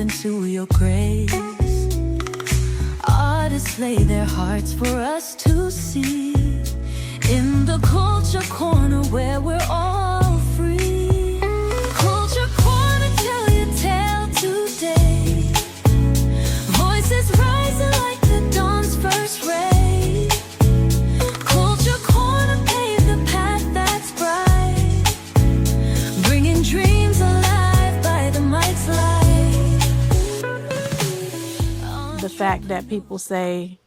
into your grace. Artists lay their hearts for us to see. In the Culture Corner where we're all free. Culture Corner, tell your tale today. Voices rising like the dawn's first ray. Culture Corner, pave the path that's bright, bringing dreams alive by the mic's light. The fact that people say,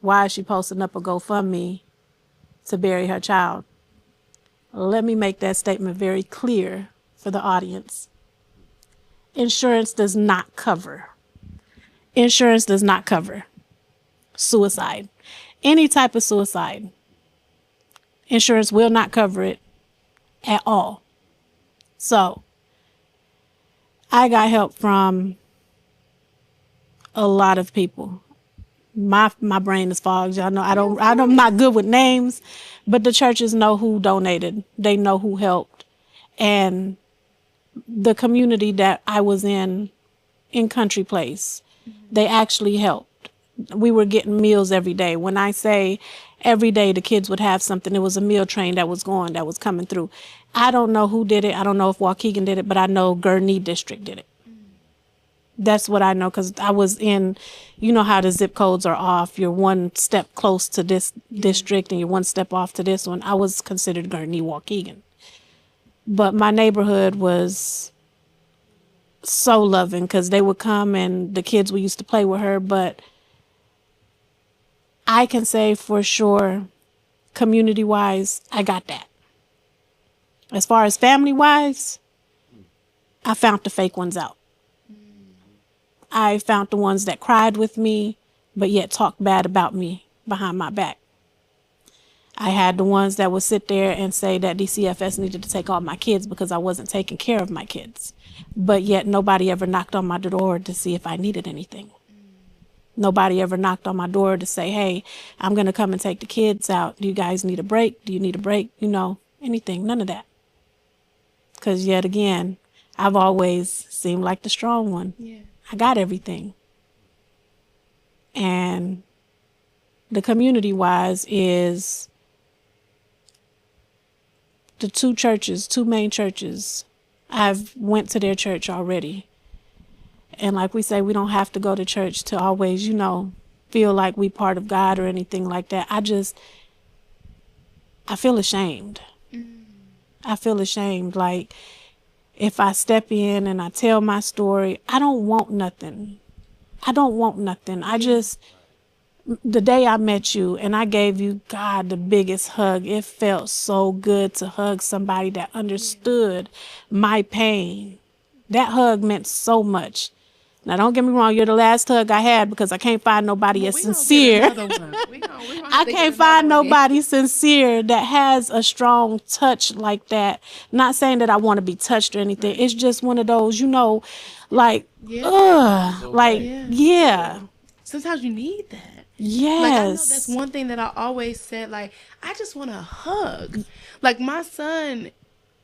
why is she posting up a GoFundMe to bury her child? Let me make that statement very clear for the audience. Insurance does not cover. Insurance does not cover suicide. Any type of suicide. Insurance will not cover it at all. So, I got help from a lot of people. My brain is fogged. Y'all know I'm not good with names, but the churches know who donated. They know who helped. And the community that I was in Country Place, they actually helped. We were getting meals every day. When I say every day the kids would have something, it was a meal train that was coming through. I don't know who did it. I don't know if Waukegan did it, but I know Gurnee District did it. That's what I know, because I was in, you know how the zip codes are off. You're one step close to this district and you're one step off to this one. I was considered Gurnee Waukegan. But my neighborhood was so loving, because they would come and the kids we used to play with her. But I can say for sure, community-wise, I got that. As far as family-wise, I found the fake ones out. I found the ones that cried with me, but yet talked bad about me behind my back. I had the ones that would sit there and say that DCFS needed to take all my kids because I wasn't taking care of my kids. But yet nobody ever knocked on my door to see if I needed anything. Nobody ever knocked on my door to say, hey, I'm going to come and take the kids out. Do you guys need a break? Do you need a break? You know, anything, none of that. Because yet again, I've always seemed like the strong one. Yeah. I got everything. And the community-wise is the two main churches. I've went to their church already. And like we say, we don't have to go to church to always, feel like we part of God or anything like that. I feel ashamed. I feel ashamed. Like, if I step in and I tell my story, I don't want nothing. The day I met you and I gave you, God, the biggest hug, it felt so good to hug somebody that understood my pain. That hug meant so much. Now, don't get me wrong, you're the last hug I had, because I can't find nobody as sincere. I can't find nobody sincere that has a strong touch like that. Not saying that I want to be touched or anything. Right. It's just one of those, like, yeah. Sometimes you need that. Yes. Like, I know that's one thing that I always said, like, I just want a hug. Like, my son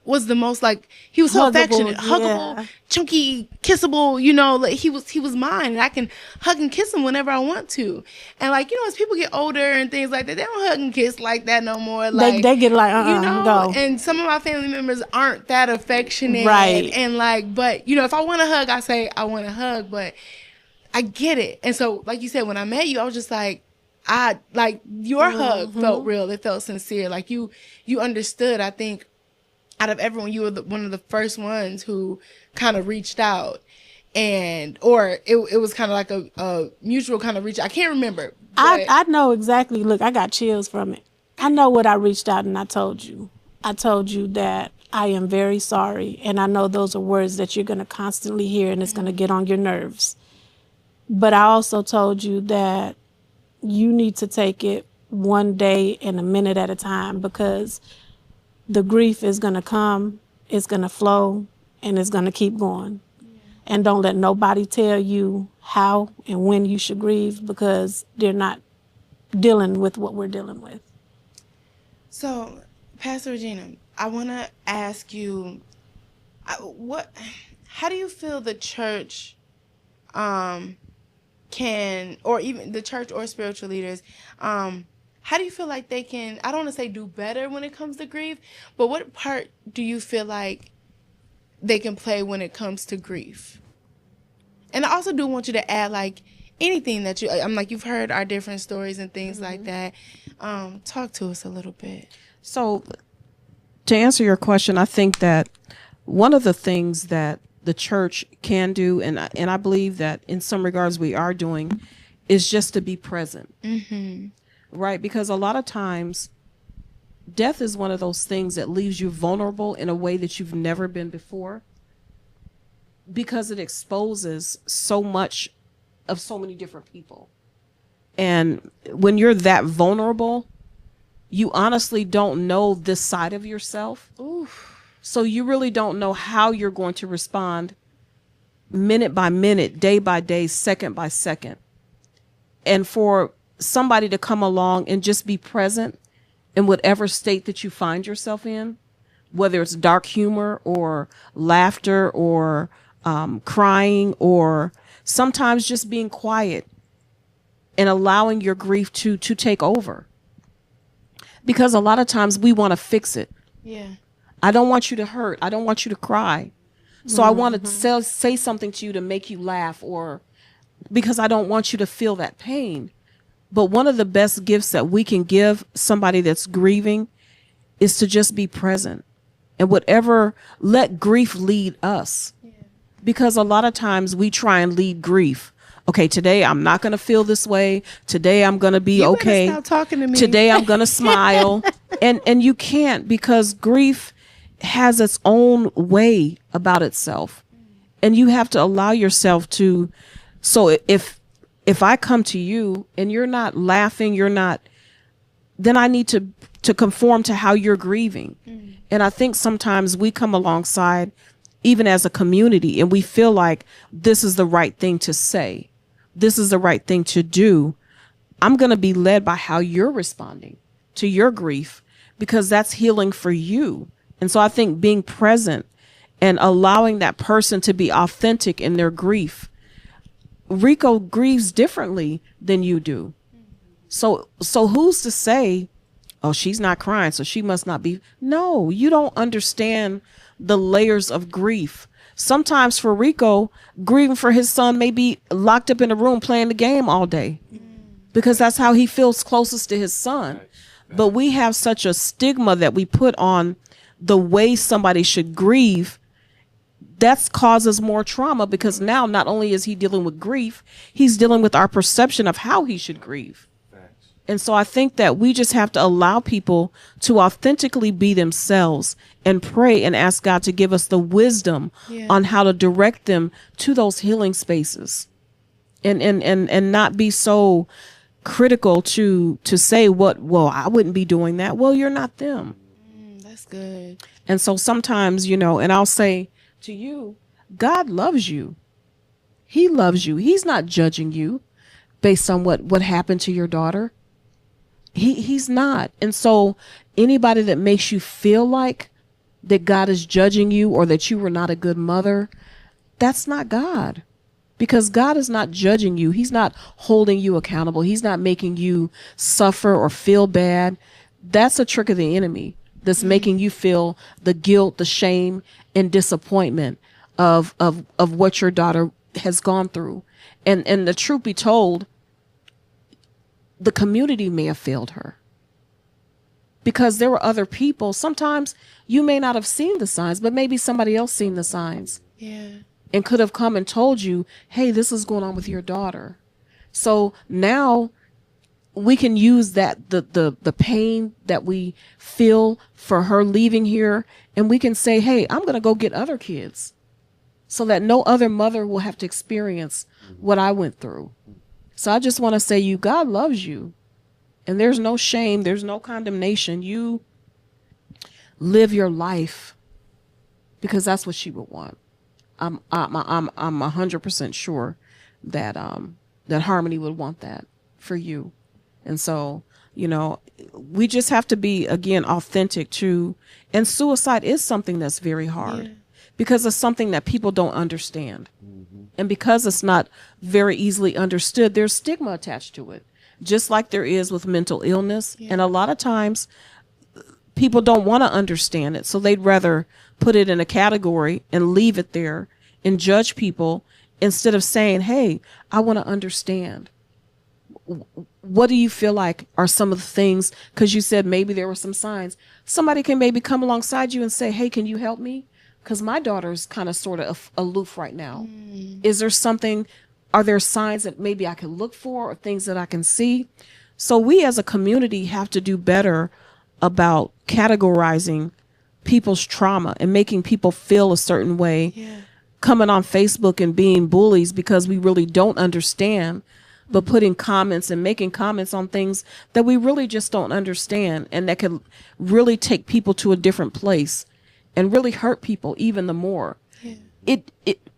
was the most, like, he was so affectionate, huggable, chunky, kissable, like he was mine, and I can hug and kiss him whenever I want to. And like, as people get older and things like that, they don't hug and kiss like that no more. Like, they get like, go. And some of my family members aren't that affectionate. Right. And like, but, if I want to hug, I say I want to hug, but I get it. And so, like you said, when I met you, I was just like, your hug felt real. It felt sincere. Like you understood. I think out of everyone, you were one of the first ones who kind of reached out, or it was kind of like a mutual kind of reach. I can't remember. I know exactly. Look, I got chills from it. I know what I reached out and I told you. I told you that I am very sorry. And I know those are words that you're going to constantly hear and it's going to get on your nerves. But I also told you that you need to take it one day and a minute at a time, because the grief is going to come, it's going to flow, and it's going to keep going. Yeah. And don't let nobody tell you how and when you should grieve, because they're not dealing with what we're dealing with. So, Pastor ReGina, I want to ask you, how do you feel the church can, or even the church or spiritual leaders, how do you feel like they can, I don't want to say do better when it comes to grief, but what part do you feel like they can play when it comes to grief? And I also do want you to add, like, anything that I'm like, you've heard our different stories and things like that. Talk to us a little bit. So to answer your question, I think that one of the things that the church can do, and I believe that in some regards we are doing, is just to be present. Mm-hmm. Right? Because a lot of times death is one of those things that leaves you vulnerable in a way that you've never been before, because it exposes so much of so many different people. And when you're that vulnerable, you honestly don't know this side of yourself. Oof. So you really don't know how you're going to respond minute by minute, day by day, second by second. And for somebody to come along and just be present in whatever state that you find yourself in, whether it's dark humor or laughter or crying, or sometimes just being quiet and allowing your grief to take over. Because a lot of times we want to fix it. Yeah. I don't want you to hurt. I don't want you to cry. So I want to say something to you to make you laugh, or because I don't want you to feel that pain. But one of the best gifts that we can give somebody that's grieving is to just be present, and let grief lead us. Yeah. Because a lot of times we try and lead grief. Okay, today I'm not going to feel this way. Today I'm going to be okay. Stop talking to me. Today I'm going to smile. And you can't, because grief has its own way about itself. And you have to allow yourself to. So if I come to you and you're not laughing, then I need to conform to how you're grieving. And I think sometimes we come alongside, even as a community, and we feel like this is the right thing to say. This is the right thing to do. I'm going to be led by how you're responding to your grief, because that's healing for you. And so I think being present and allowing that person to be authentic in their grief. Rico grieves differently than you do. So who's to say, oh, she's not crying, so she must not be. No, you don't understand the layers of grief. Sometimes for Rico, grieving for his son may be locked up in a room playing the game all day, because that's how he feels closest to his son. But we have such a stigma that we put on the way somebody should grieve. That causes more trauma, because now not only is he dealing with grief, he's dealing with our perception of how he should grieve. And so I think that we just have to allow people to authentically be themselves and pray and ask God to give us the wisdom on how to direct them to those healing spaces, and not be so critical to say well, I wouldn't be doing that. Well, you're not them. That's good. And so sometimes, and I'll say to you, God loves you. He loves you. He's not judging you based on what happened to your daughter. He's not. And so anybody that makes you feel like that God is judging you or that you were not a good mother, that's not God. Because God is not judging you. He's not holding you accountable. He's not making you suffer or feel bad. That's a trick of the enemy that's making you feel the guilt, the shame, and disappointment of what your daughter has gone through. And the truth be told, the community may have failed her, because there were other people. Sometimes you may not have seen the signs, but maybe somebody else seen the signs. Yeah. And could have come and told you, hey, this is going on with your daughter. So now we can use that, the pain that we feel for her leaving here, and we can say, hey, I'm going to go get other kids so that no other mother will have to experience what I went through. So I just want to say God loves you, and there's no shame. There's no condemnation. You live your life, because that's what she would want. I'm 100% sure that that Harmony would want that for you. And so, we just have to be, again, authentic too. And suicide is something that's very hard, because it's something that people don't understand. Mm-hmm. And because it's not very easily understood, there's stigma attached to it, just like there is with mental illness. And a lot of times people don't want to understand it. So they'd rather put it in a category and leave it there and judge people instead of saying, hey, I want to understand. What do you feel like are some of the things? Because you said maybe there were some signs. Somebody can maybe come alongside you and say, hey, can you help me? Because my daughter's kind of sort of aloof right now. Is there something, are there signs that maybe I can look for or things that I can see? So we as a community have to do better about categorizing people's trauma and making people feel a certain way. Coming on Facebook and being bullies because we really don't understand, but putting comments and making comments on things that we really just don't understand, and that could really take people to a different place and really hurt people even the more.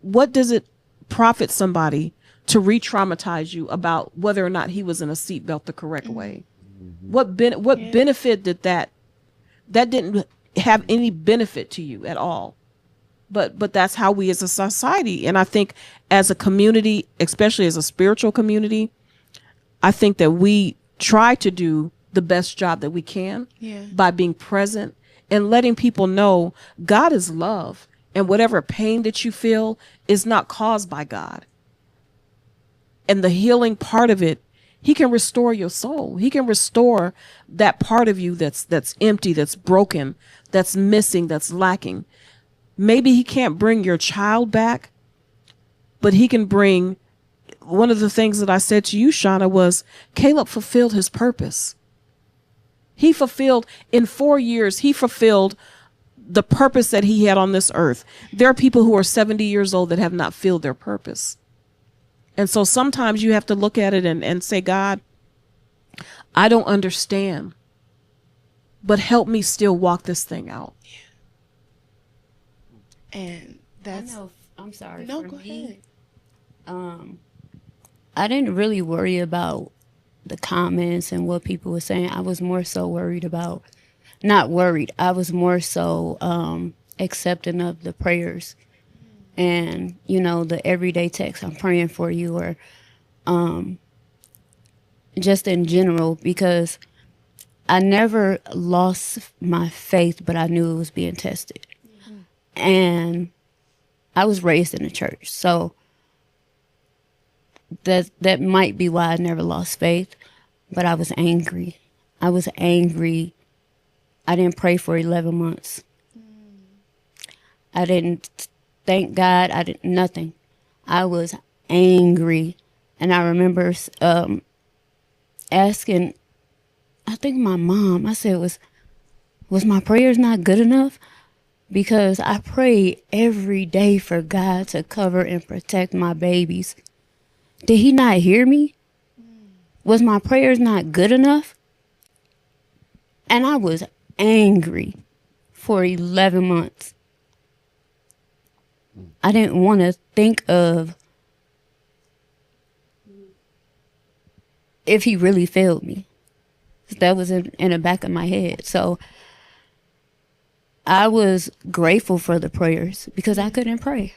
What does it profit somebody to re-traumatize you about whether or not he was in a seatbelt the correct way? What benefit did that didn't have any benefit to you at all? But that's how we as a society, and I think as a community, especially as a spiritual community, I think that we try to do the best job that we can by being present and letting people know God is love, and whatever pain that you feel is not caused by God. And the healing part of it, he can restore your soul. He can restore that part of you that's empty, that's broken, that's missing, that's lacking. Maybe he can't bring your child back, but he can bring, one of the things that I said to you, Shauna, was Caleb fulfilled his purpose. He fulfilled, in 4 years, he fulfilled the purpose that he had on this earth. There are people who are 70 years old that have not filled their purpose. And so sometimes you have to look at it and say, God, I don't understand, but help me still walk this thing out. And that's, I know, I'm sorry. no, for go me, ahead. I didn't really worry about the comments and what people were saying. I was more so worried about, not worried, I was more so accepting of the prayers and, you know, the everyday text, I'm praying for you, or just in general, because I never lost my faith, but I knew it was being tested. And I was raised in the church, so that might be why I never lost faith. But I was angry. I was angry. I didn't pray for 11 months. I didn't thank God. I didn't nothing. I was angry, and I remember asking, I think my mom. I said, was my prayers not good enough? Because I prayed every day for God to cover and protect my babies. Did he not hear me? Was my prayers not good enough? And I was angry for 11 months. I didn't want to think of if he really failed me. That was in the back of my head. So I was grateful for the prayers because I couldn't pray.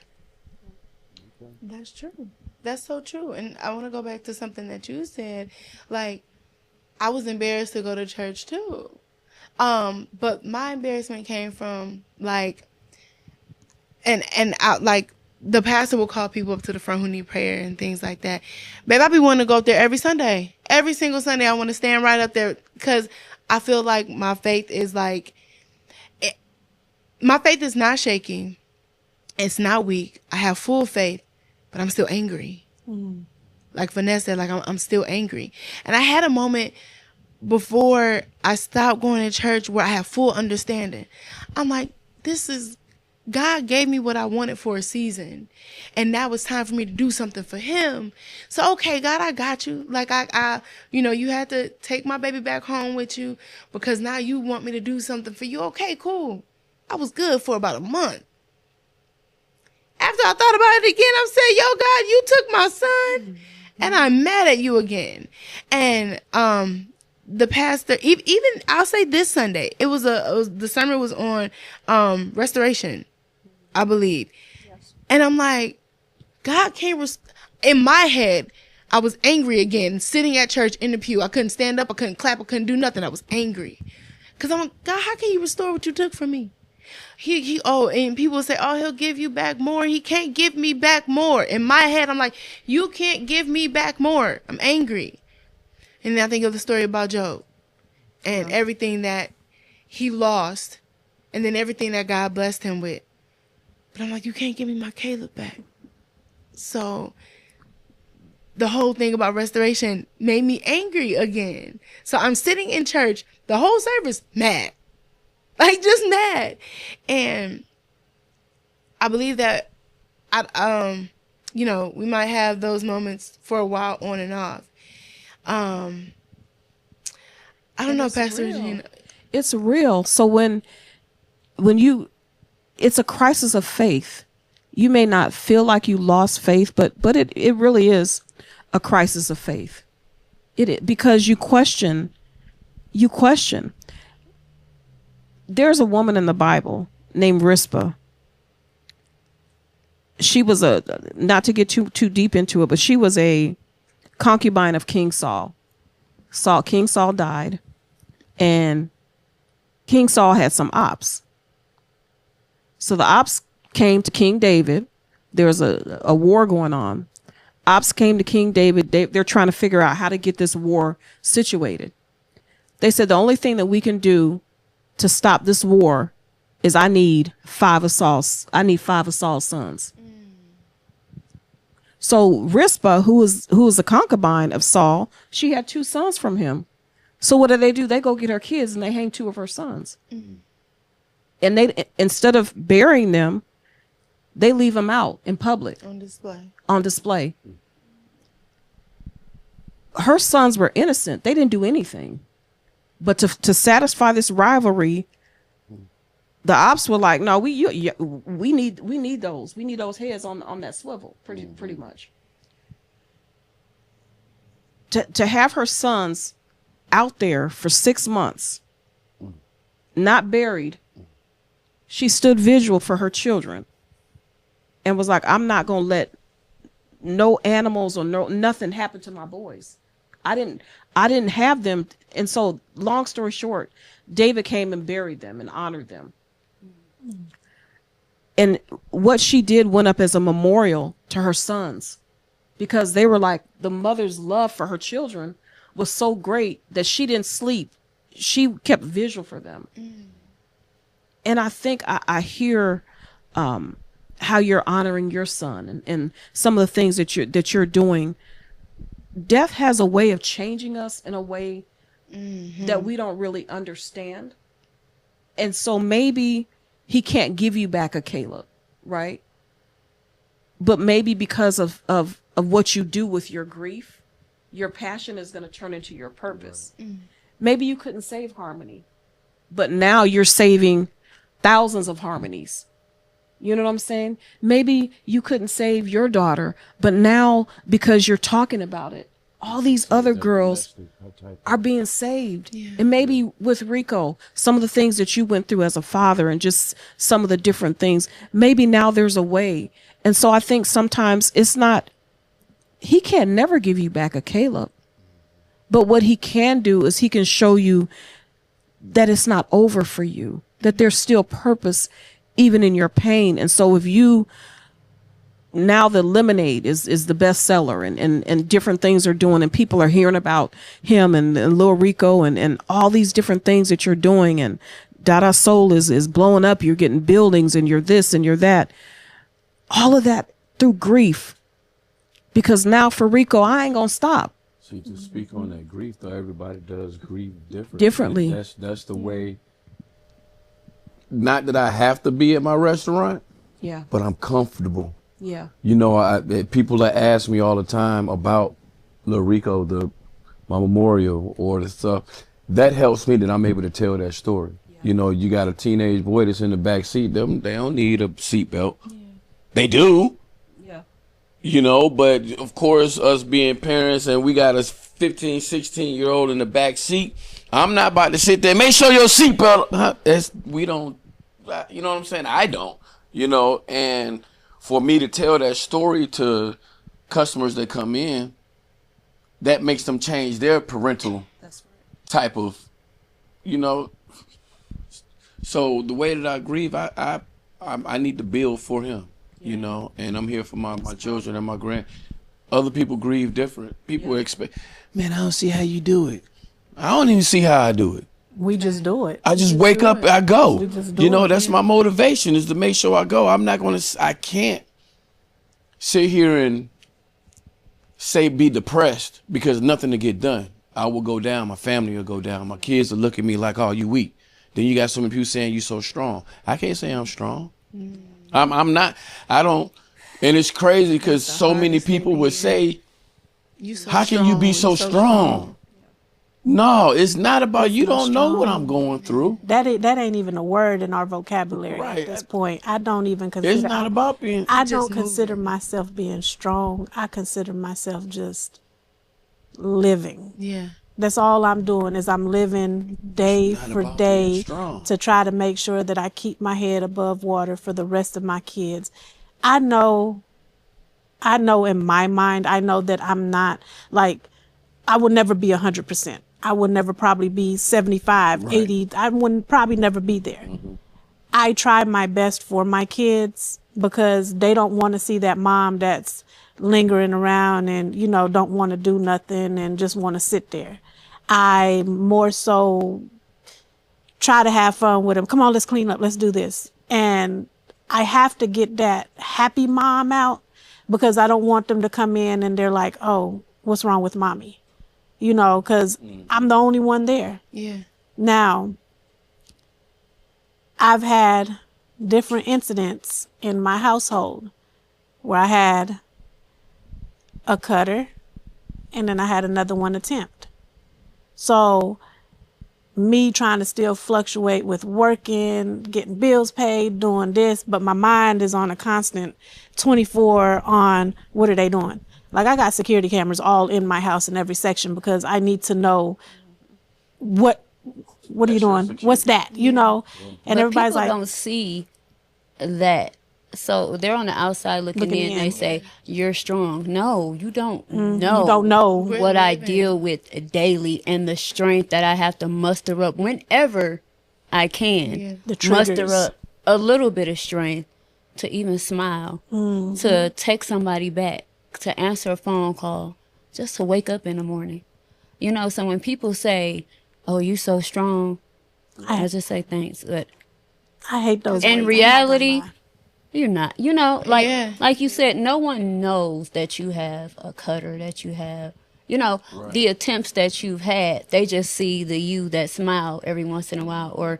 That's true. That's so true. And I want to go back to something that you said. Like, I was embarrassed to go to church too. But my embarrassment came from like, and out, like, the pastor will call people up to the front who need prayer and things like that. Babe, I be wanting to go up there every Sunday. Every single Sunday, I want to stand right up there because I feel like my faith is like, my faith is not shaking. It's not weak. I have full faith, but I'm still angry. Like Finesse said, like I'm still angry. And I had a moment before I stopped going to church where I have full understanding. I'm like, God gave me what I wanted for a season. And now it's time for me to do something for him. So, okay, God, I got you. Like I you had to take my baby back home with you because now you want me to do something for you. Okay, cool. I was good for about a month. After I thought about it again, I'm saying, yo, God, you took my son and I'm mad at you again. And the pastor, even I'll say this Sunday, the sermon was on restoration, I believe. Yes. And I'm like, God can't. In my head, I was angry again, sitting at church in the pew. I couldn't stand up. I couldn't clap. I couldn't do nothing. I was angry. Because I'm like, God, how can you restore what you took from me? And people say, oh, he'll give you back more. He can't give me back more. In my head, I'm like, you can't give me back more. I'm angry. And then I think of the story about Job and everything that he lost and then everything that God blessed him with. But I'm like, you can't give me my Caleb back. So the whole thing about restoration made me angry again. So I'm sitting in church, the whole service, mad. Like, just mad. And I believe that, we might have those moments for a while on and off. I don't know, Pastor ReGina. It's real. So when it's a crisis of faith. You may not feel like you lost faith, but it really is a crisis of faith. Because you question. There's a woman in the Bible named Rizpah. She was not to get too deep into it, but she was a concubine of King Saul. King Saul died, and King Saul had some ops. So the ops came to King David. There was a war going on. Ops came to King David. They're trying to figure out how to get this war situated. They said the only thing that we can do to stop this war is I need 5 of Saul's sons. So Rizpah, who was a concubine of Saul, she had 2 sons from him. So what do? They go get her kids and they hang 2 of her sons. And they, instead of burying them, they leave them out in public. On display. Her sons were innocent. They didn't do anything. But to satisfy this rivalry, the ops were like, no, we need those. We need those heads on that swivel, pretty much. To have her sons out there for 6 months, not buried, she stood vigil for her children and was like, I'm not going to let no animals or nothing happen to my boys. I didn't have them. And so, long story short, David came and buried them and honored them. And what she did went up as a memorial to her sons, because they were like, the mother's love for her children was so great that she didn't sleep. She kept vigil for them. And I think I hear how you're honoring your son and some of the things that you're doing. Death has a way of changing us in a way that we don't really understand. And so maybe he can't give you back a Caleb, right? But maybe because of what you do with your grief, your passion is going to turn into your purpose. Maybe you couldn't save Harmony, but now you're saving thousands of Harmonies. You know what I'm saying? Maybe you couldn't save your daughter, but now because you're talking about it, all these other girls are being saved. Yeah. And maybe with Rico, some of the things that you went through as a father and just some of the different things, maybe now there's a way. And so I think sometimes he can never give you back a Caleb. But what he can do is he can show you that it's not over for you, that there's still purpose even in your pain. And so if you, now the Lemonade is the best seller and different things are doing and people are hearing about him and Lil Rico and all these different things that you're doing, and Dada Soul is blowing up. You're getting buildings and you're this and you're that. All of that through grief. Because now for Rico, I ain't gonna stop. See, to speak on that grief, though, everybody does grieve differently. That's the way. Not that I have to be at my restaurant, yeah, but I'm comfortable. Yeah. You know, people that ask me all the time about Lil Rico, my memorial or the stuff, that helps me that I'm able to tell that story. Yeah. You know, you got a teenage boy that's in the back seat. They don't need a seatbelt. Yeah. They do. Yeah. You know, but of course, us being parents and we got a 15, 16-year-old in the back seat, I'm not about to sit there, make sure your seatbelt, we don't, you know what I'm saying? I don't, you know, and for me to tell that story to customers that come in, that makes them change their parental type of, you know. So the way that I grieve, I need to build for him, you know, and I'm here for my children and my other people grieve different. People expect, man, I don't see how you do it. I don't even see how I do it. We just do it. I just wake up, I go. We just do You know, it, that's my motivation, is to make sure I go. I can't sit here and be depressed because nothing to get done. I will go down, my family will go down, my kids will look at me like, oh, you weak. Then you got so many people saying you so strong. I can't say I'm strong. I'm not, I don't, and it's crazy because so many people would say, how can you be so strong? No, it's not about, you don't know what I'm going through. That ain't even a word in our vocabulary Right. at this point. I don't even consider. It's not about being. I don't consider myself being strong. I consider myself just living. Yeah. That's all I'm doing, is I'm living day It's not for about day being strong. to try to make sure that I keep my head above water for the rest of my kids. I know in my mind, I know that I'm not, like, I will never be 100%. I will never probably be 75, Right. 80. I wouldn't probably never be there. I try my best for my kids because they don't want to see that mom that's lingering around and, you know, don't want to do nothing and just want to sit there. I more so try to have fun with them. Come on, let's clean up. Let's do this. And I have to get that happy mom out because I don't want them to come in and they're like, oh, what's wrong with mommy? You know, because I'm the only one there. Yeah. Now, I've had different incidents in my household where I had a cutter and then I had another one attempt. So me trying to still fluctuate with working, getting bills paid, doing this, but my mind is on a constant 24 on what are they doing? Like, I got security cameras all in my house in every section because I need to know what are you doing? What's that? You know? And But everybody's people like, don't see that. So they're on the outside looking in. They say, you're strong. No, you don't know. you don't know. What I deal with daily and the strength that I have to muster up whenever I can. Yeah. The triggers. Muster up a little bit of strength to even smile, to text somebody back, to answer a phone call, just to wake up in the morning. You know, so when people say, oh, you so strong, I just say thanks. But I hate those. in words. reality, you're not. You know, like Yeah. like you said, no one knows that you have a cutter, that you have, you know, the attempts that you've had. They just see the you that smile every once in a while or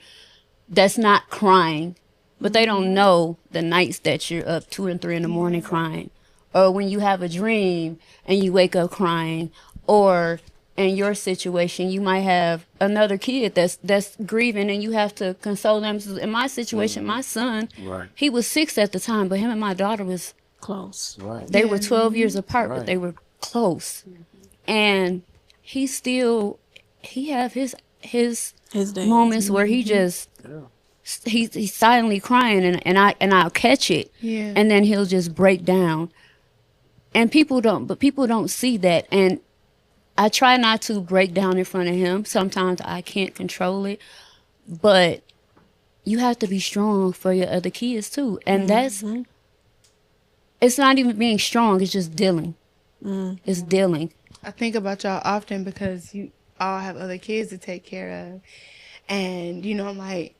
that's not crying. But they don't know the nights that you're up 2 and 3 in the morning crying. Or when you have a dream and you wake up crying. Or in your situation, you might have another kid that's grieving and you have to console them. In my situation, my son, he was 6 at the time, but him and my daughter was close. they were 12 years apart, but they were close. And he have his His days. moments where he just he's silently crying and I'll catch it. Yeah. And then he'll just break down. And people don't see that. And I try not to break down in front of him. Sometimes I can't control it. But you have to be strong for your other kids too. And it's not even being strong, it's just dealing. It's dealing. I think about y'all often because you all have other kids to take care of. And, you know, I'm like,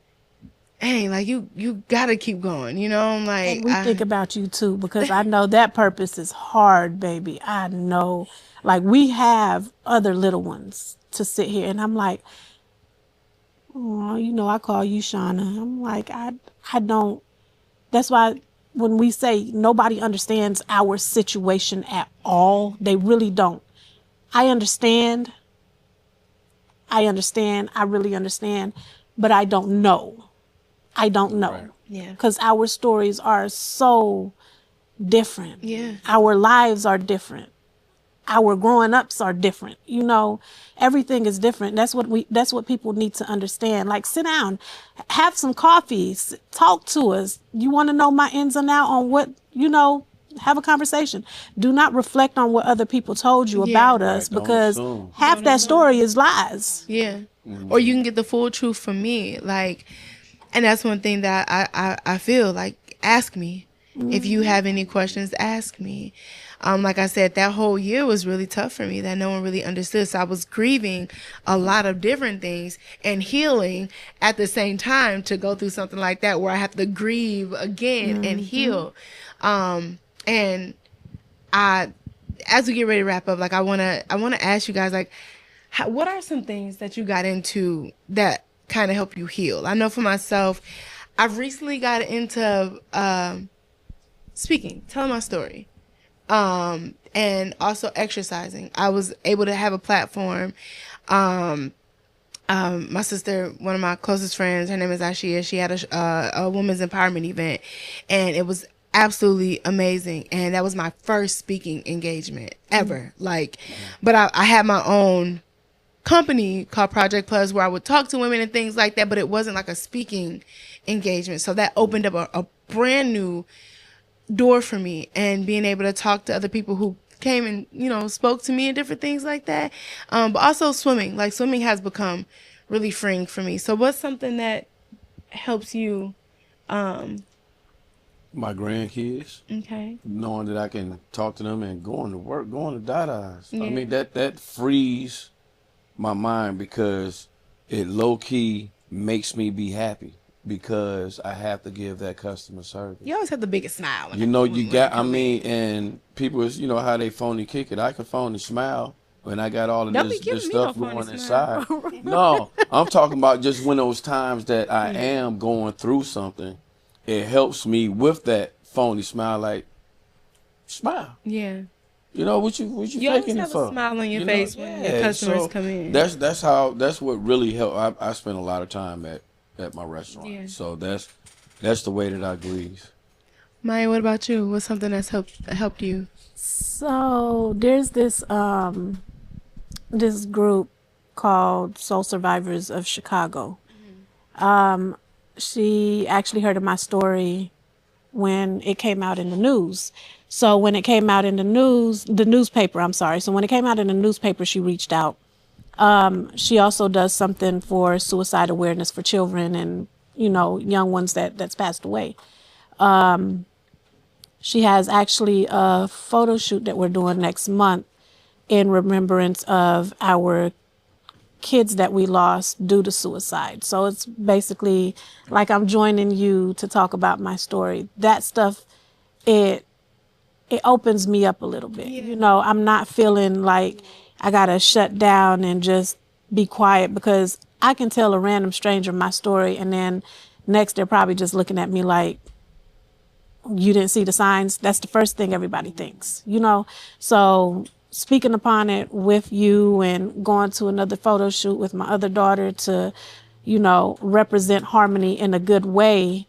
dang, like you gotta keep going, you know? I'm like, And we think about you too, because I know that purpose is hard, baby. I know. Like, we have other little ones to sit here, and I'm like, oh, you know, I call you Shauna. I'm like, I don't. That's why when we say nobody understands our situation at all, they really don't. I understand. I really understand, but I don't know. I don't know. Right. Yeah. Because our stories are so different. Yeah. Our lives are different. our growing ups are different. You know, everything is different. That's what people need to understand. Like, sit down, have some coffee, talk to us. You want to know my ins and outs on what, you know, have a conversation. Do not reflect on what other people told you about us, Don't because assume. half that story is lies. Yeah. Or you can get the full truth from me. Like, and that's one thing that I feel like, ask me. If you have any questions, ask me. Like I said, that whole year was really tough for me, that no one really understood. So I was grieving a lot of different things and healing at the same time, to go through something like that where I have to grieve again and heal. And as we get ready to wrap up, like, I wanna ask you guys, like, what are some things that you got into that kind of help you heal? I know for myself, I've recently got into speaking, telling my story, and also exercising. I was able to have a platform. My sister, one of my closest friends, her name is Ashia. She had a women's empowerment event, and it was absolutely amazing. And that was my first speaking engagement ever. Like, but I had my own company called Project Plus, where I would talk to women and things like that, but it wasn't like a speaking engagement. So that opened up a brand new door for me, and being able to talk to other people who came and, you know, spoke to me and different things like that. But also swimming. Like, swimming has become really freeing for me. So what's something that helps you? My grandkids, Okay. knowing that I can talk to them and going to work, going to Dada's. Yeah. I mean, that frees my mind, because it low key makes me be happy, because I have to give that customer service. You always have the biggest smile. You know, you got, I mean, and people, you know how they phony kick it. I can phony smile when I got all of Don't be this giving me stuff no phony going smile. inside. No, I'm talking about just when those times that I am going through something, it helps me with that phony smile. Like, smile. Yeah. You know, what you You always faking it have for? a smile on your You know, face when your customers so come in. That's what really helped. I spend a lot of time at my restaurant. Yeah. So that's the way that I grieve. Maya, what about you? What's something that's helped you? So there's this this group called Soul Survivors of Chicago. She actually heard of my story when it came out in the news. So when it came out in the newspaper, I'm sorry. So when it came out in the newspaper, she reached out. She also does something for suicide awareness for children and, you know, young ones that's passed away. She has actually a photo shoot that we're doing next month in remembrance of our kids that we lost due to suicide. So it's basically like I'm joining you to talk about my story. That stuff, it opens me up a little bit. You know, I'm not feeling like I gotta shut down and just be quiet, because I can tell a random stranger my story, and then next they're probably just looking at me like, you didn't see the signs. That's the first thing everybody thinks, you know? So speaking upon it with you and going to another photo shoot with my other daughter to, you know, represent harmony in a good way,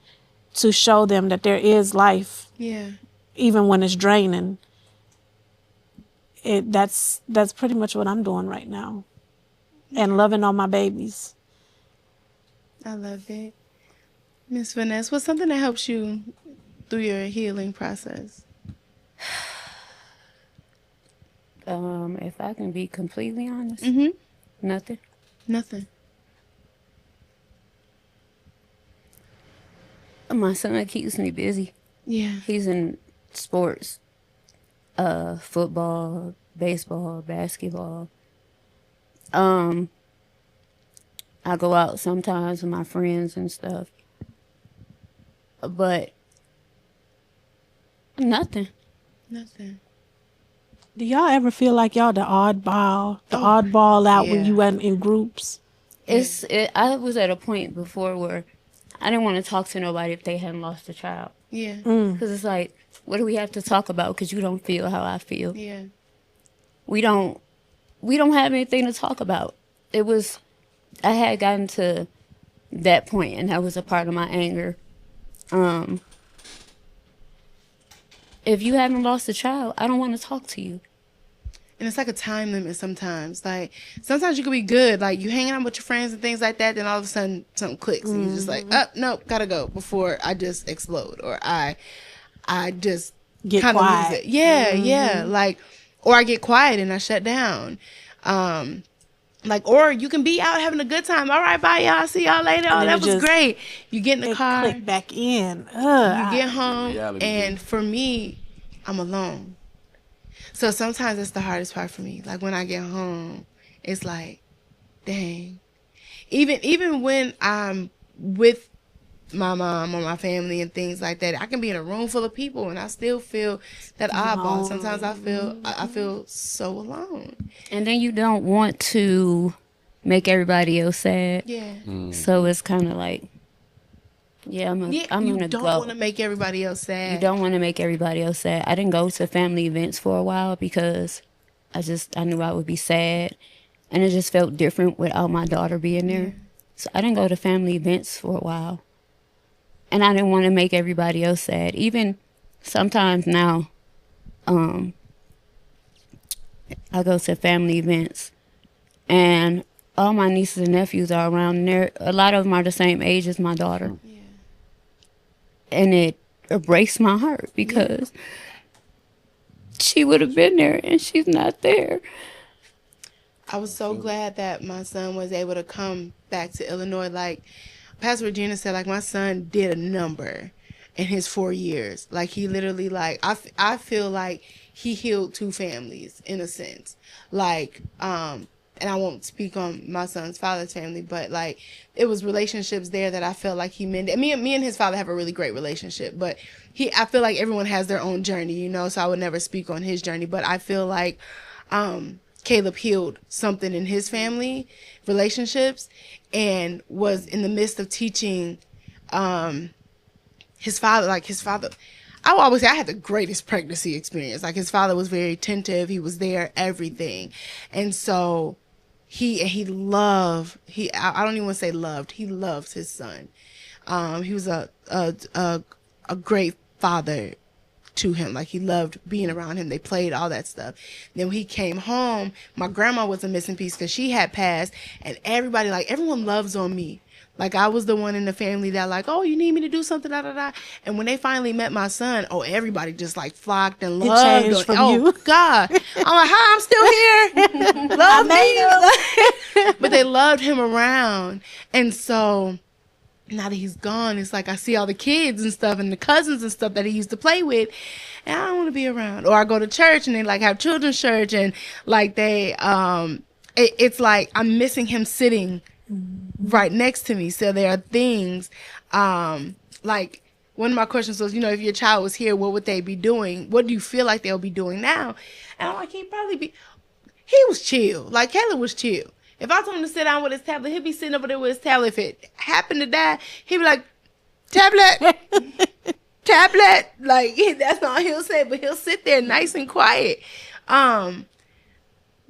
to show them that there is life. Yeah. Even when it's draining. That's pretty much what I'm doing right now. And loving all my babies. I love it. Miss Finesse, what's something that helps you through your healing process? If I can be completely honest, nothing. Nothing. My son keeps me busy. Yeah. He's in sports, football, baseball, basketball. I go out sometimes with my friends and stuff, but nothing. Nothing. Do y'all ever feel like y'all the oddball out when yeah. you went in groups? I was at a point before where I didn't want to talk to nobody if they hadn't lost a child. Yeah. Because it's like, what do we have to talk about? Because you don't feel how I feel. Yeah. We don't have anything to talk about. I had gotten to that point, and that was a part of my anger. If you haven't lost a child, I don't want to talk to you. And it's like a time limit sometimes. Like, sometimes you could be good. Like, you hanging out with your friends and things like that. Then all of a sudden, something clicks. And you're just like, oh, nope, gotta go before I just explode. Or I just Get kind of lose quiet. it. Yeah, yeah. Like, or I get quiet and I shut down. Like, or you can be out having a good time. All right, bye, y'all. See y'all later. Oh, then that it was just- great. You get in the It car. click back in. You get home, Reality and for me, I'm alone. So sometimes that's the hardest part for me. Like, when I get home, it's like, dang. Even when I'm with my mom or my family and things like that, I can be in a room full of people and I still feel that oddball. Sometimes I feel so alone. And then you don't want to make everybody else sad. Yeah. So it's kind of like, I'm You gonna don't go. want to make everybody else sad. You don't want to make everybody else sad. I didn't go to family events for a while because I knew I would be sad, and it just felt different without my daughter being there. So I didn't go to family events for a while, and I didn't want to make everybody else sad. Even sometimes now, I go to family events, and all my nieces and nephews are around, and a lot of them are the same age as my daughter. And it breaks my heart because she would have been there and she's not there. I was so glad that my son was able to come back to Illinois. Like Pastor ReGina said, like, my son did a number in his 4 years. Like, he literally, like, I feel like he healed 2 families in a sense. Like, and I won't speak on my son's father's family, but like, it was relationships there that I felt like he mended. Me and his father have a really great relationship, but I feel like everyone has their own journey, you know, so I would never speak on his journey, but I feel like, Caleb healed something in his family relationships and was in the midst of teaching, his father, I will always say I had the greatest pregnancy experience. Like, his father was very attentive. He was there, everything. And so I don't even want to say loved. He loved his son. He was a great father to him. Like, he loved being around him. They played, all that stuff. Then when he came home, my grandma was a missing piece because she had passed, and everyone loves on me. Like, I was the one in the family that, like, oh, you need me to do something, da da da. And when they finally met my son, oh, everybody just like flocked and loved. changed from oh you. God, I'm like, hi, I'm still here. Love me. But they loved him around, and so now that he's gone, it's like I see all the kids and stuff and the cousins and stuff that he used to play with, and I don't want to be around. Or I go to church and they like have children's church, and like they it's like I'm missing him sitting right next to me. So there are things like, one of my questions was, you know, if your child was here, what would they be doing? What do you feel like they'll be doing now? And I'm like, he was chill. Like, Caleb was chill. If I told him to sit down with his tablet, he'd be sitting over there with his tablet. If it happened to die, he'd be like, tablet, tablet. Like, that's all he'll say, but he'll sit there nice and quiet.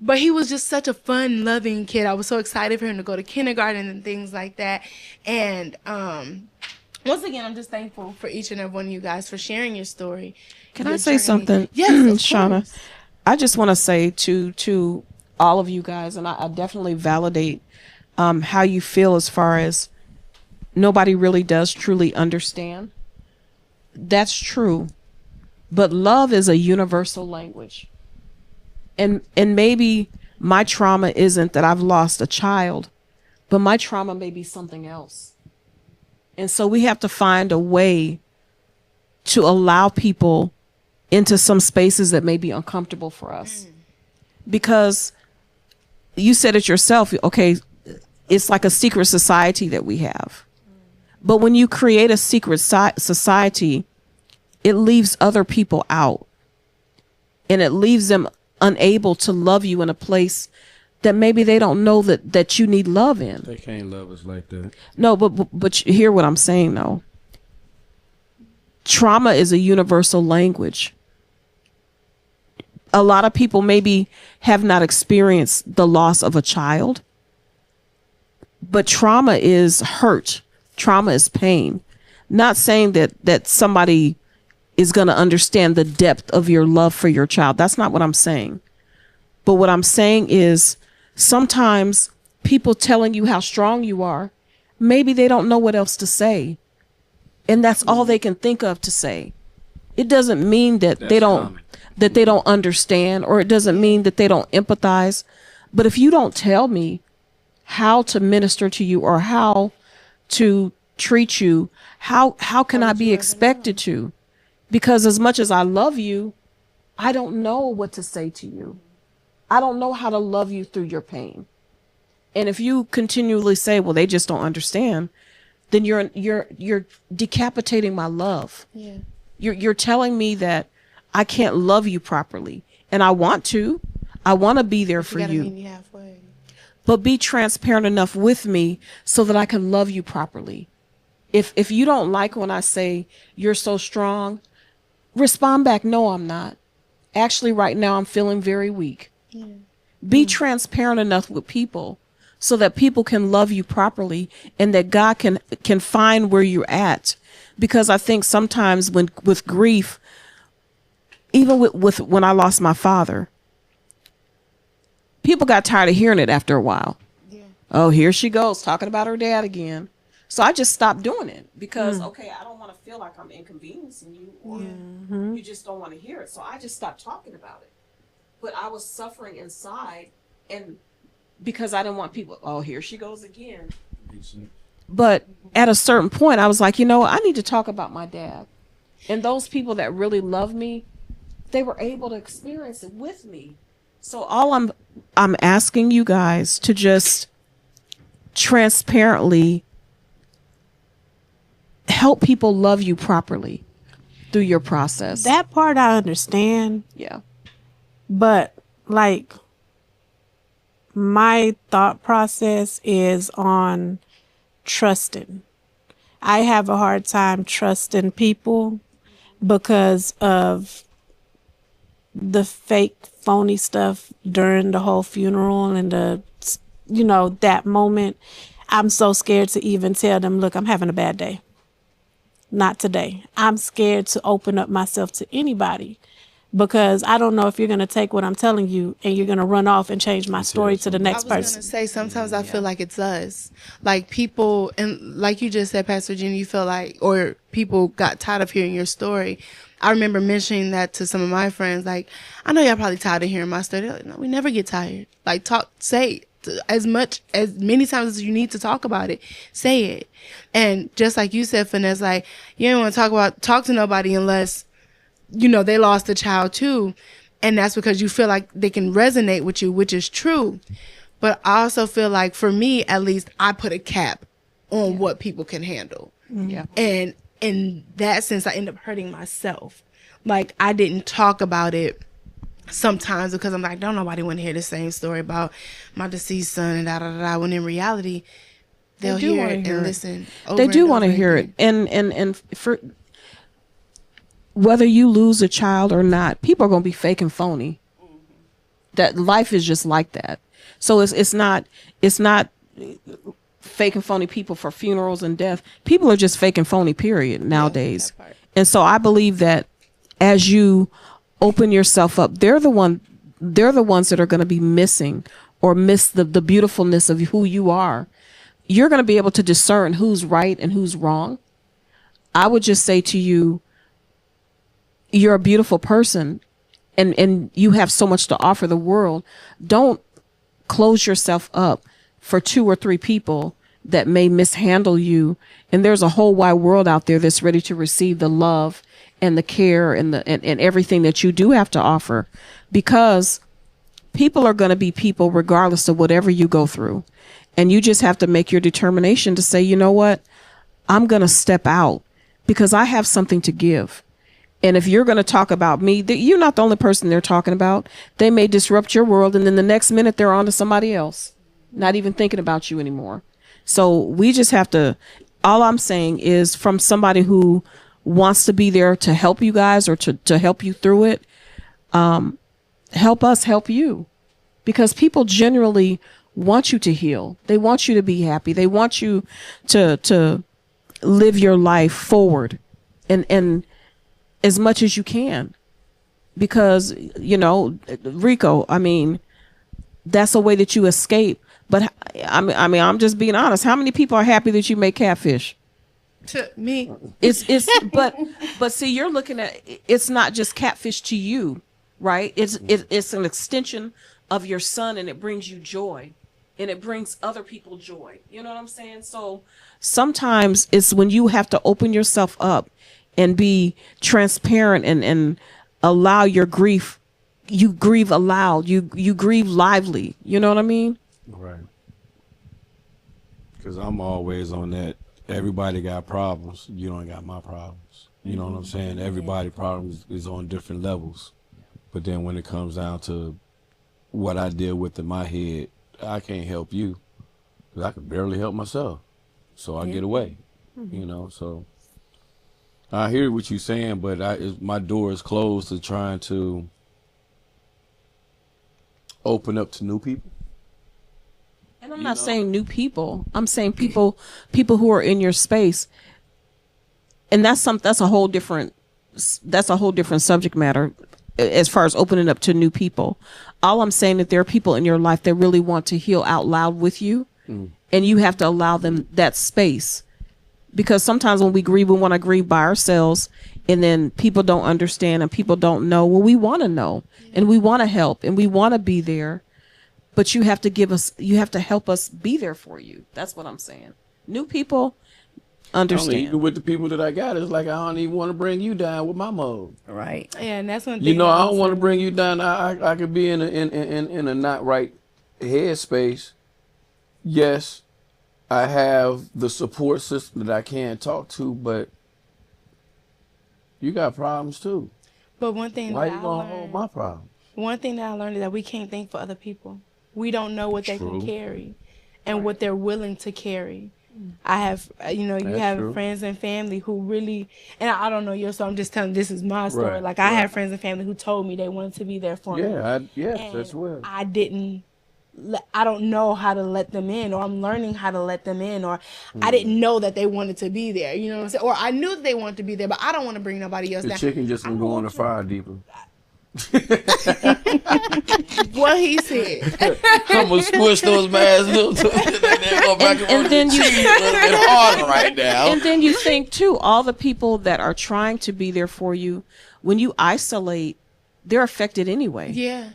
But he was just such a fun, loving kid. I was so excited for him to go to kindergarten and things like that. And once again, I'm just thankful for each and every one of you guys for sharing your story. Can your I say journey. something? Yes, of Shauna, course. I just want to say to all of you guys, and I definitely validate how you feel as far as nobody really does truly understand. That's true. But love is a universal language. And maybe my trauma isn't that I've lost a child, but my trauma may be something else. And so we have to find a way to allow people into some spaces that may be uncomfortable for us. Because you said it yourself, okay, it's like a secret society that we have. But when you create a secret society, it leaves other people out. And it leaves them unable to love you in a place that maybe they don't know that you need love in. They can't love us like that. No, but you hear what I'm saying though. Trauma is a universal language. A lot of people maybe have not experienced the loss of a child, but trauma is hurt. Trauma is pain. Not saying that somebody is going to understand the depth of your love for your child. That's not what I'm saying. But what I'm saying is sometimes people telling you how strong you are, maybe they don't know what else to say. And that's all they can think of to say. It doesn't mean that they don't understand, or it doesn't mean that they don't empathize. But if you don't tell me how to minister to you or how to treat you, how can I be expected to? Because as much as I love you, I don't know what to say to you. I don't know how to love you through your pain. And if you continually say, well, they just don't understand, then you're decapitating my love. Yeah. You're telling me that I can't love you properly. And I want to be there for gotta you. meet me halfway. But be transparent enough with me so that I can love you properly. If you don't like when I say you're so strong, respond back, no, I'm not. Actually, right now I'm feeling very weak. Yeah. Be transparent enough with people so that people can love you properly and that God can find where you're at. Because I think sometimes with grief, even with when I lost my father, people got tired of hearing it after a while. Yeah. Oh, here she goes talking about her dad again. So I just stopped doing it because, okay, I don't want to feel like I'm inconveniencing you or you just don't want to hear it. So I just stopped talking about it. But I was suffering inside, and because I didn't want people, oh, here she goes again. But at a certain point, I was like, I need to talk about my dad. And those people that really love me, they were able to experience it with me. So all I'm asking you guys to just transparently help people love you properly through your process. That part I understand. Yeah. But like my thought process is on trusting. I have a hard time trusting people because of the fake phony stuff during the whole funeral and that moment. I'm so scared to even tell them, look, I'm having a bad day. Not today. I'm scared to open up myself to anybody because I don't know if you're going to take what I'm telling you and you're going to run off and change my story to the next I was person. going to say, sometimes I feel like it's us. Like people, and like you just said, Pastor ReGina, you feel like, or people got tired of hearing your story. I remember mentioning that to some of my friends. Like, I know y'all probably tired of hearing my story. They're like, no, we never get tired. Like, say as many times as you need to talk about it, say it. And just like you said, Finesse, like, you don't want to talk to nobody unless, they lost a child too. And that's because you feel like they can resonate with you, which is true. But I also feel like, for me, at least, I put a cap on what people can handle. Yeah. And in that sense, I end up hurting myself. Like, I didn't talk about it sometimes because I'm like, don't nobody want to hear the same story about my deceased son and da-da-da-da. When in reality, they'll hear it and listen over They do want to over hear again. it. And for whether you lose a child or not, people are going to be fake and phony. That life is just like that. So it's not fake and phony people for funerals and death. People are just fake and phony, period, nowadays. that part. And so I believe that as you open yourself up, they're the ones that are going to be missing or miss the beautifulness of who you are. You're going to be able to discern who's right and who's wrong. I would just say to you, you're a beautiful person and you have so much to offer the world. Don't close yourself up for 2 or 3 people that may mishandle you. And there's a whole wide world out there that's ready to receive the love and the care and everything that you do have to offer, because people are going to be people regardless of whatever you go through. And you just have to make your determination to say, you know what, I'm going to step out because I have something to give. And if you're going to talk about me, you're not the only person they're talking about. They may disrupt your world, and then the next minute they're on to somebody else, not even thinking about you anymore. So we just have to, all I'm saying is, from somebody who wants to be there to help you guys or to help you through it, help us help you, because people generally want you to heal. They want you to be happy. They want you to live your life forward and as much as you can, because, Rico, I mean, that's a way that you escape. But I mean, I'm just being honest. How many people are happy that you make catfish? To me, It's but see, you're looking at, it's not just catfish to you, right? It's an extension of your son, and it brings you joy, and it brings other people joy. You know what I'm saying? So sometimes it's when you have to open yourself up and be transparent and allow your grief. You grieve aloud. You grieve lively. You know what I mean? Right. Because I'm always on that. Everybody got problems. You don't got my problems. You know what I'm saying? Everybody problems is on different levels. But then when it comes down to what I deal with in my head, I can't help you. 'Cause I can barely help myself. So I get away. You know, so I hear what you're saying, but my door is closed to trying to open up to new people. And I'm not saying new people. I'm saying people who are in your space. And that's a whole different subject matter as far as opening up to new people. All I'm saying that there are people in your life that really want to heal out loud with you, and you have to allow them that space. Because sometimes when we grieve, we want to grieve by ourselves, and then people don't understand and people don't know. Well, we want to know, and we want to help, and we want to be there. But you have to help us be there for you. That's what I'm saying. New people understand. Even with the people that I got, it's like I don't even want to bring you down with my mode. Right. yeah, and that's one thing. You know, I don't want to bring you down. I could be in a not right headspace. Yes, I have the support system that I can talk to, but you got problems too. But one thing Why that you I gonna learned, hold my problem? one thing that I learned is that we can't think for other people. We don't know what they can True. carry and what they're willing to carry. I have, you That's have true. friends and family who really, and I don't know yours, so I'm just telling this is my story. Right, Like I right. had friends and family who told me they wanted to be there for me. Yes, And that's well. I didn't. I don't know how to let them in, or I'm learning how to let them in, or I didn't know that they wanted to be there. You know what I'm saying? Or I knew that they wanted to be there, but I don't want to bring nobody else The down. chicken just gonna go on the fire deeper. What he said. I'm gonna squish those masks little And then you a little bit harder right now. And then you think too, all the people that are trying to be there for you, when you isolate, they're affected anyway. Yeah.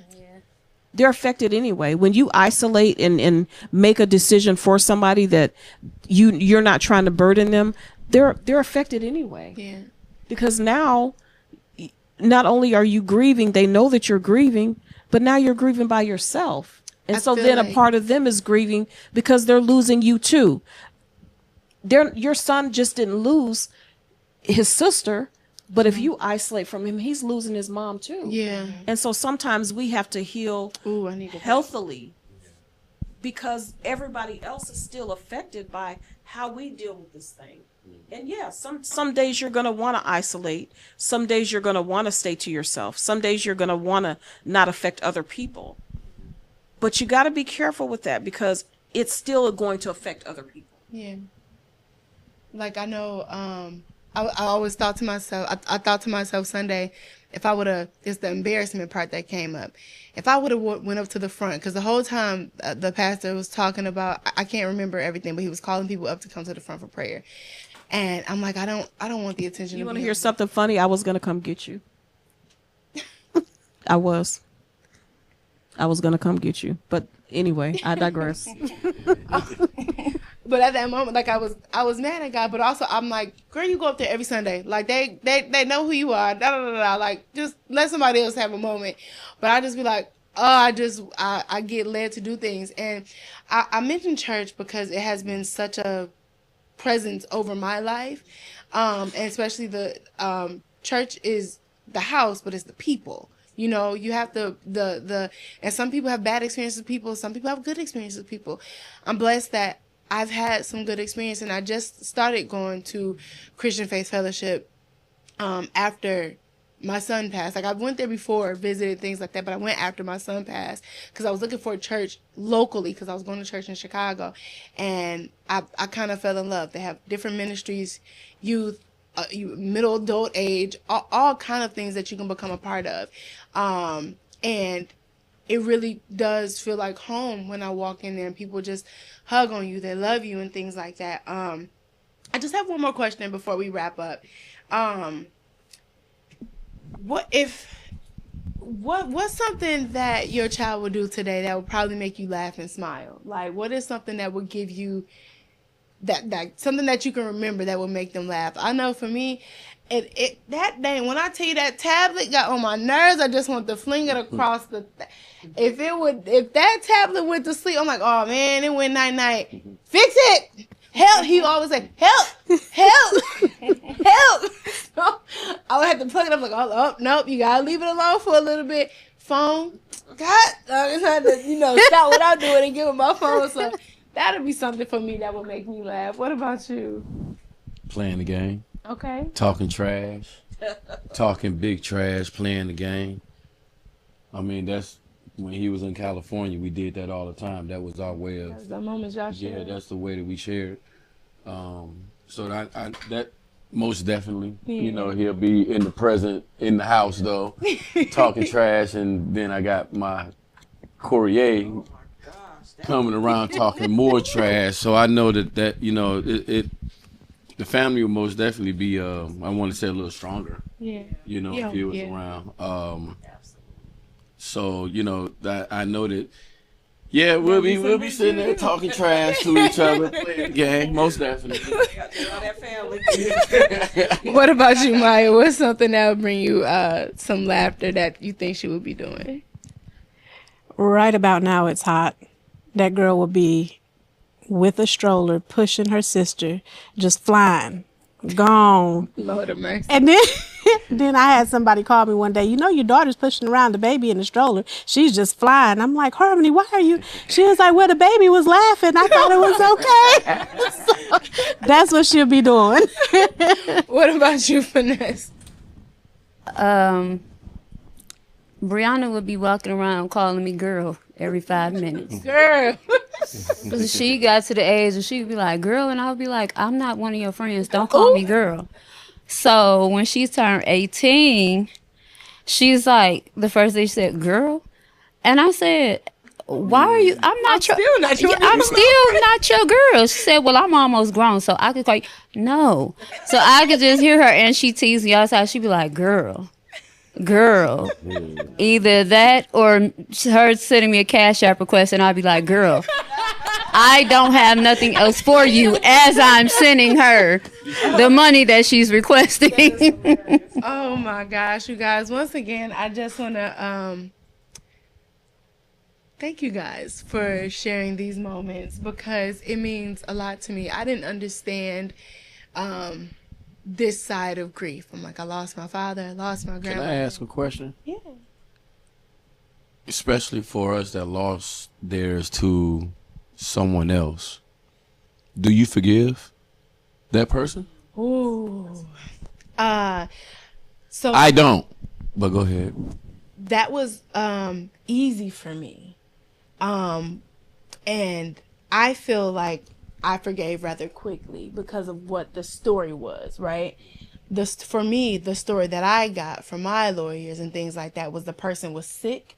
They're affected anyway. When you isolate and make a decision for somebody that you're not trying to burden them, they're affected anyway. Yeah. Because now, not only are you grieving, they know that you're grieving, but now you're grieving by yourself. And I so feel then a like- part of them is grieving because they're losing you too. Your son just didn't lose his sister, but if you isolate from him, he's losing his mom too. Yeah. And so sometimes we have to heal Ooh, I need to. healthily because everybody else is still affected by how we deal with this thing. And yeah, some days you're going to want to isolate. Some days you're going to want to stay to yourself. Some days you're going to want to not affect other people. But you got to be careful with that because it's still going to affect other people. Yeah. Like I know, I always thought to myself, I thought to myself Sunday, if I would have, it's the embarrassment part that came up. If I would have went up to the front, because the whole time the pastor was talking about, I can't remember everything, but he was calling people up to come to the front for prayer. And I'm like, I don't want the attention. You to want to be hear on something funny? I was going to come get you. I was going to come get you. But anyway, I digress. But at that moment, like I was mad at God, but also I'm like, girl, you go up there every Sunday. Like they know who you are. Da, da, da, da. Like just let somebody else have a moment. But I just be like, oh, I get led to do things. And I mentioned church because it has been such a presence over my life. And especially the church is the house, but it's the people. You know, you have the and some people have bad experiences with people. Some people have good experiences with people. I'm blessed that I've had some good experience, and I just started going to Christian Faith Fellowship after my son passed. Like I went there before, visited things like that, but I went after my son passed because I was looking for a church locally because I was going to church in Chicago, and I kind of fell in love. They have different ministries, youth, middle adult age, all kind of things that you can become a part of, and it really does feel like home when I walk in there and people just hug on you, they love you and things like that. I just have one more question before we wrap up. What's something that your child would do today that would probably make you laugh and smile? Like, what is something that would give you that something that you can remember that would make them laugh? I know for me, that day when I tell you that tablet got on my nerves, I just want to fling it across the. If that tablet went to sleep, I'm like, oh man, it went night night. Fix it. Help! He always say, help, help, help. So I would have to plug it up like, oh, nope, you gotta leave it alone for a little bit. Phone, God, I just had to, stop what I'm doing and give him my phone. So that'd be something for me that would make me laugh. What about you? Playing the game. Okay. Talking trash. Talking big trash, playing the game. I mean, that's when he was in California, we did that all the time. That was our way of. That's the moments y'all shared. Yeah, that's the way that we shared. So that most definitely, he'll be in the present in the house though, talking trash, and then I got my courier coming around talking more trash. So I know that the family will most definitely be I want to say a little stronger. Yeah. If he was around. So that I know that. Yeah, we'll be sitting there talking trash to each other, playing the game, most definitely. What about you, Maya? What's something that would bring you some laughter that you think she would be doing? Right about now, it's hot. That girl will be with a stroller, pushing her sister, just flying, gone. Lord of mercy. And then I had somebody call me one day, your daughter's pushing around the baby in the stroller. She's just flying. I'm like, Harmony, why are you? She was like, well, the baby was laughing. I thought it was okay. So that's what she'll be doing. What about you, Finesse? Brianna would be walking around calling me girl every 5 minutes. Girl. She got to the age where she'd be like, girl, and I would be like, I'm not one of your friends. Don't call me girl. So when she turned 18, she's like, the first day she said, girl. And I said, why are you? I'm still not your girl. She said, well, I'm almost grown, so I could call you. No. So I could just hear her, and she teased me outside. She'd be like, girl. Either that or her sending me a Cash App request, and I'd be like, girl, I don't have nothing else for you as I'm sending her the money that she's requesting. Oh my gosh, you guys. Once again, I just want to thank you guys for sharing these moments because it means a lot to me. I didn't understand this side of grief. I'm like, I lost my father, I lost my grandma. Can I ask a question? Yeah. Especially for us that lost theirs to someone else. Do you forgive that person? Ooh. So I don't. But go ahead. That was easy for me. And I feel like I forgave rather quickly because of what the story was, right? For me, the story that I got from my lawyers and things like that was the person was sick,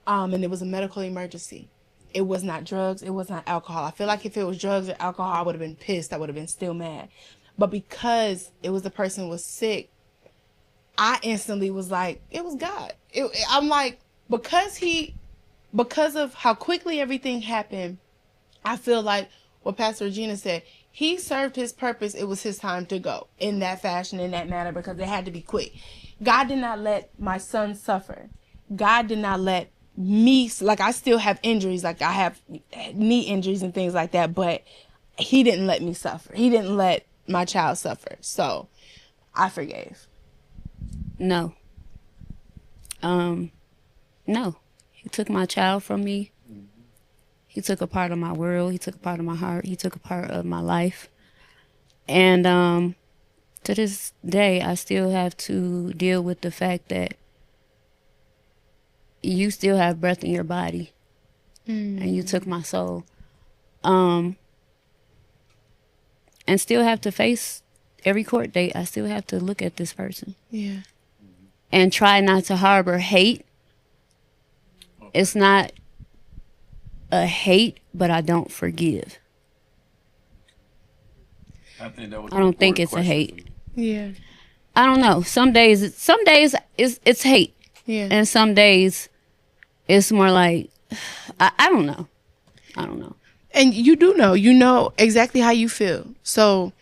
and it was a medical emergency. It was not drugs. It was not alcohol. I feel like if it was drugs or alcohol, I would have been pissed. I would have been still mad. But because it was the person was sick, I instantly was like, it was God. I'm like, because of how quickly everything happened, I feel like what Pastor ReGina said, he served his purpose. It was his time to go in that fashion, in that manner, because it had to be quick. God did not let my son suffer. God did not let me, like I still have injuries, like I have knee injuries and things like that, but he didn't let me suffer. He didn't let my child suffer. So I forgave. No. No. He took my child from me. He took a part of my world. He took a part of my heart. He took a part of my life. And to this day, I still have to deal with the fact that you still have breath in your body. And you took my soul. And still have to face every court date. I still have to look at this person. Yeah. And try not to harbor hate it's not a hate, but I don't forgive. I think that was I don't think it's a hate. Yeah. I don't know. Some days it's hate, Yeah. and some days it's more like I don't know. I don't know. And you do know. You know exactly how you feel. So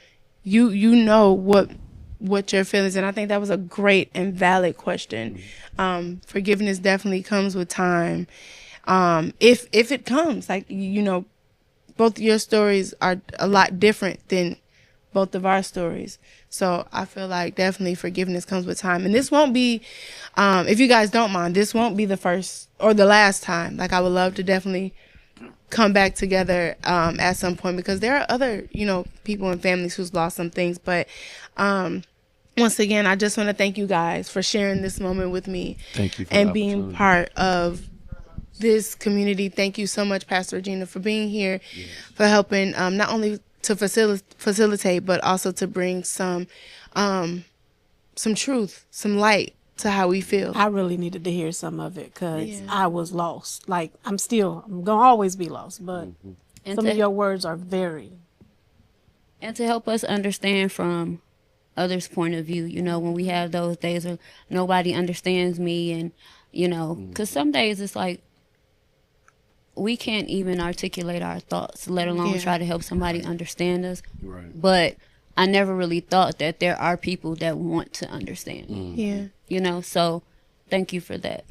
you know what your feelings, and I think that was a great and valid question. Forgiveness definitely comes with time. If it comes, like, you know, both your stories are a lot different than both of our stories. So I feel like definitely forgiveness comes with time. And this won't be, if you guys don't mind, this won't be the first or the last time. Like, I would love to definitely come back together at some point, because there are other, you know, people and families who's lost some things. But once again, I just want to thank you guys for sharing this moment with me. Thank you for and the being opportunity. part of this community. Thank you so much, Pastor ReGina, for being here, for helping not only to facilitate, but also to bring some truth, some light to how we feel. I really needed to hear some of it because Yeah. I was lost. Like, I'm going to always be lost, but And some to, of your words are very. and to help us understand from others' point of view, you know, when we have those days where nobody understands me, and, you know, because some days it's like we can't even articulate our thoughts, let alone Yeah. try to help somebody understand us. Right. But I never really thought that there are people that want to understand me, Yeah. you know, so thank you for that.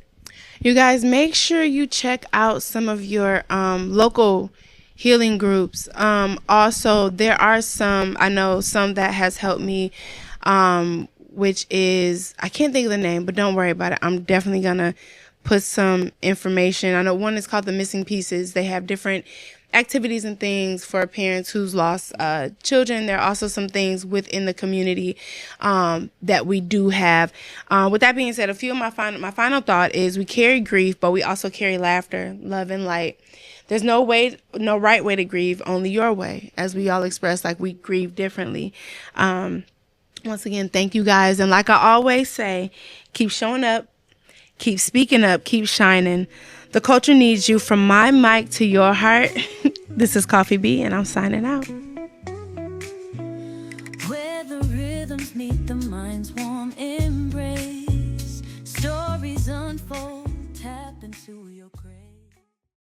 You guys, make sure you check out some of your local healing groups. Also, there are some, I know some that has helped me, which is, I can't think of the name, but don't worry about it. I'm definitely going to put some information. I know one is called The Missing Pieces. They have different activities and things for parents who's lost children. There are also some things within the community that we do have. With that being said, a few of my final thought is we carry grief, but we also carry laughter, love, and light. There's no right way to grieve, only your way. As we all express, like, we grieve differently. Once again, thank you guys. And like I always say, keep showing up, keep speaking up, keep shining. The culture needs you. From my mic to your heart. This is Coffee B, and I'm signing out.